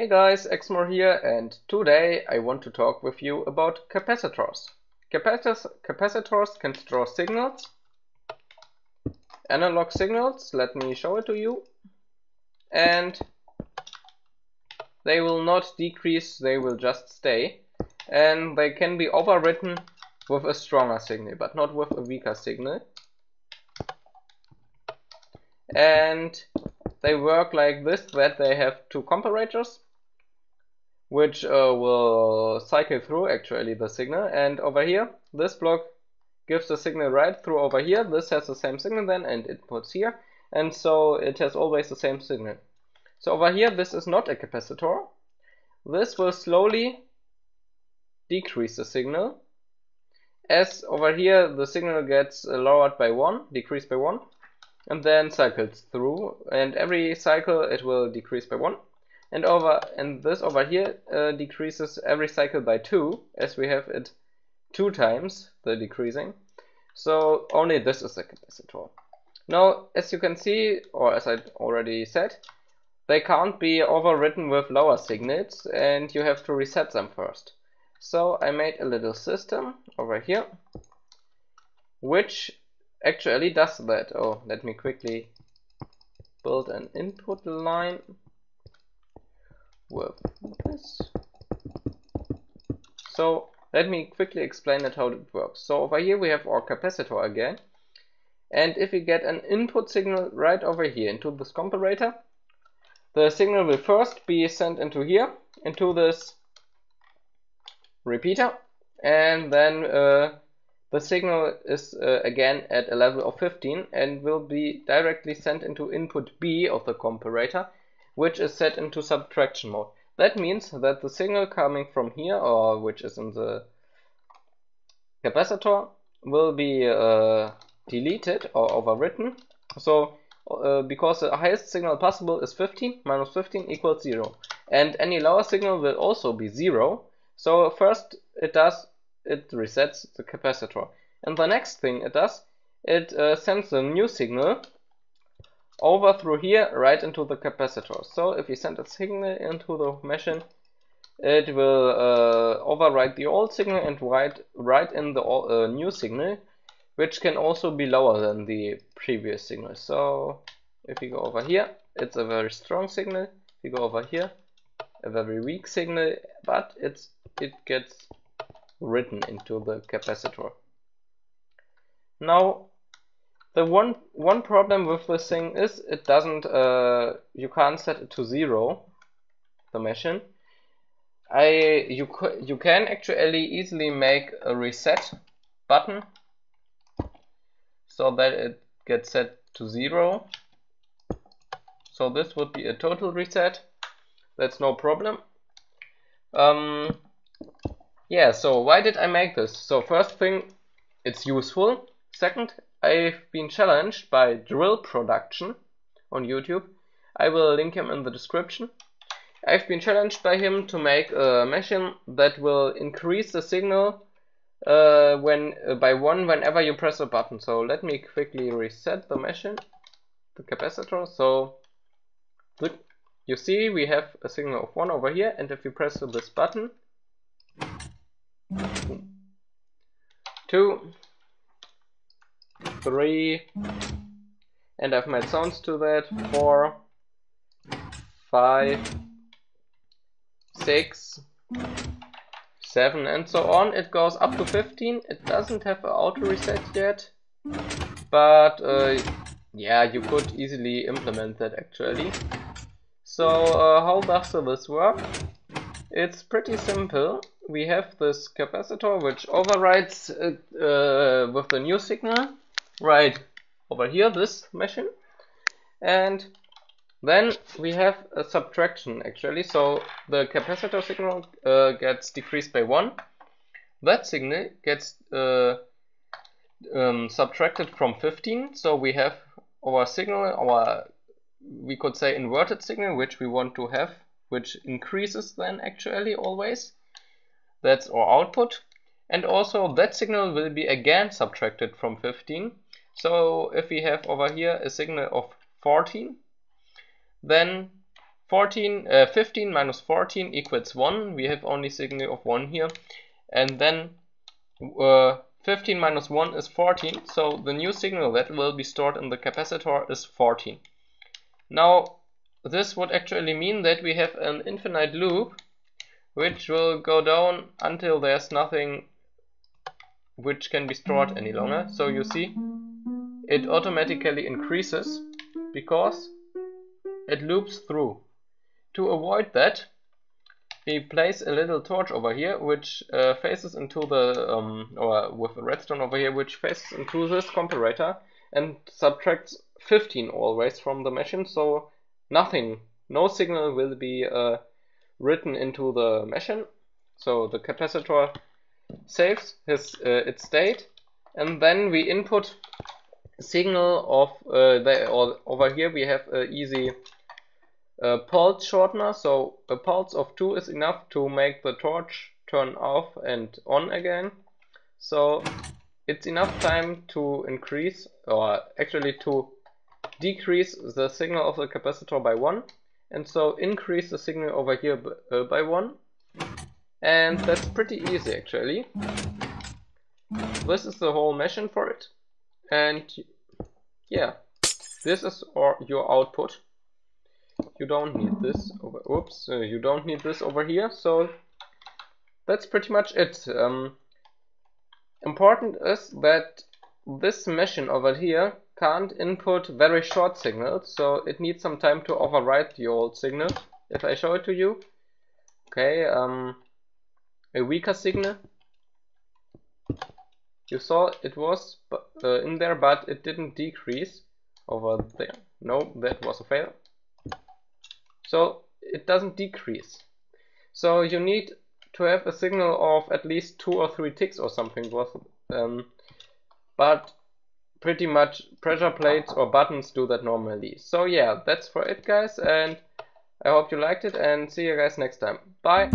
Hey guys, Exmore here, and today I want to talk with you about capacitors. Capacitors can store signals, analog signals, let me show it to you, and they will not decrease, they will just stay, and they can be overwritten with a stronger signal, but not with a weaker signal. And they work like this, that they have two comparators which will cycle through actually the signal, and over here this block gives the signal right through over here. This has the same signal then, and it puts here, and so it has always the same signal. So over here this is not a capacitor. This will slowly decrease the signal, as over here the signal gets lowered by 1, decreased by 1, and then cycles through, and every cycle it will decrease by 1. And this over here decreases every cycle by 2, as we have it 2 times the decreasing. So only this is a capacitor. Now, as you can see, or as I already said, they can't be overwritten with lower signals, and you have to reset them first. So I made a little system over here which actually does that. Oh, let me quickly build an input line with this. So let me quickly explain it how it works. So over here we have our capacitor again, and if we get an input signal right over here into this comparator, the signal will first be sent into here, into this repeater, and then the signal is again at a level of 15 and will be directly sent into input B of the comparator, which is set into subtraction mode. That means that the signal coming from here, or which is in the capacitor, will be deleted or overwritten. So because the highest signal possible is 15, minus 15 equals 0. And any lower signal will also be 0. So first it resets the capacitor. And the next thing it does, it sends a new signal over through here right into the capacitor. So if we send a signal into the machine, it will overwrite the old signal and write in the new signal, which can also be lower than the previous signal. So if we go over here, it's a very strong signal. If we go over here, a very weak signal, but it gets written into the capacitor. Now, the one problem with this thing is it doesn't, you can't set it to 0, the machine. You can actually easily make a reset button so that it gets set to 0. So this would be a total reset. That's no problem. Yeah, so why did I make this? So first thing, it's useful. Second, I've been challenged by Drill Production on YouTube. I will link him in the description. I've been challenged by him to make a machine that will increase the signal by 1 whenever you press a button. So let me quickly reset the machine, the capacitor. So good. You see we have a signal of 1 over here, and if you press this button, 2, 3, and I've made sounds to that, 4, 5, 6, 7, and so on. It goes up to 15. It doesn't have an auto reset yet, but yeah, you could easily implement that actually. So how does this work? It's pretty simple. We have this capacitor which overrides it with the new signal right over here, this machine, and then we have a subtraction actually. So the capacitor signal gets decreased by 1. That signal gets subtracted from 15. So we have our signal, we could say inverted signal, which we want to have, which increases then actually always. That's our output. And also that signal will be again subtracted from 15. So if we have over here a signal of 14, then 15 minus 14 equals 1. We have only signal of 1 here. And then 15 minus 1 is 14. So the new signal that will be stored in the capacitor is 14. Now this would actually mean that we have an infinite loop which will go down until there's nothing which can be stored any longer. So you see, it automatically increases because it loops through. To avoid that, we place a little torch over here which faces into the, or with a redstone over here, which faces into this comparator and subtracts 15 always from the machine, so no signal will be written into the machine. So the capacitor saves its state, and then we input a signal of over here we have an easy pulse shortener. So a pulse of 2 is enough to make the torch turn off and on again. So it's enough time to increase, or actually to decrease the signal of the capacitor by 1, and so increase the signal over here by 1. And that's pretty easy actually. This is the whole machine for it, and yeah, this is your output. You don't need this over. Oops, you don't need this over here. So that's pretty much it. Important is that this machine over here can't input very short signals, so it needs some time to overwrite the old signal. If I show it to you, okay, a weaker signal. You saw it was in there, but it didn't decrease over there. No, that was a fail. So it doesn't decrease. So you need to have a signal of at least 2 or 3 ticks or something. But pretty much pressure plates or buttons do that normally. So yeah, that's for it guys, and I hope you liked it, and see you guys next time. Bye!